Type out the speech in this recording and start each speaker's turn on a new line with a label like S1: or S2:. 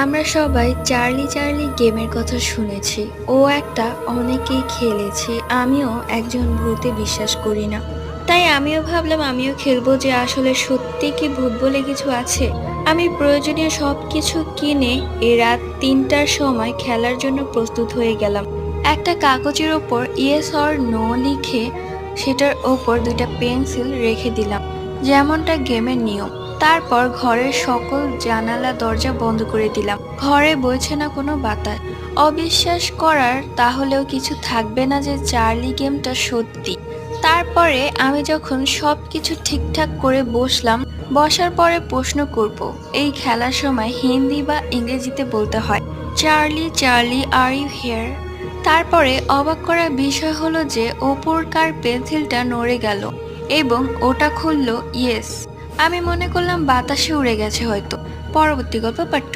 S1: আমরা সবাই Charlie Charlie গেমের কথা শুনেছি। ও একটা অনেকেই খেলেছি। আমিও একজন ভূতে বিশ্বাস করি না। তাই আমিও ভাবলাম আমিও খেলবো, যে আসলে সত্যি কি ভূত বলে কিছু আছে। আমি প্রয়োজনীয় সবকিছু কিনে এই রাত ৩টার সময় খেলার জন্য প্রস্তুত হয়ে গেলাম। একটা কাগজের ওপর ইয়েস অর নো লিখে সেটার ওপর দুইটা পেন্সিল রেখে দিলাম, যেমনটা গেমের নিয়ম। তারপর ঘরের সকল জানালা দরজা বন্ধ করে দিলাম। ঘরে বইছে না কোনো বাতাস। অবিশ্বাস করার তাহলেও কিছু থাকবে না যে চার্লি গেমটা সত্যি। তারপরে আমি যখন সবকিছু ঠিকঠাক করে বসলাম, বসার পরে প্রশ্ন করব, এই খেলার সময় হিন্দি বা ইংরেজিতে বলতে হয়, Charlie Charlie are you here? তারপরে অবাক করার বিষয় হলো যে ওপরকার পেন্সিলটা নড়ে গেল এবং ওটা খুললো ইয়েস। আমি মনে করলাম বাতাসে উড়ে গেছে হয়তো। পরবর্তী গল্প পার্ট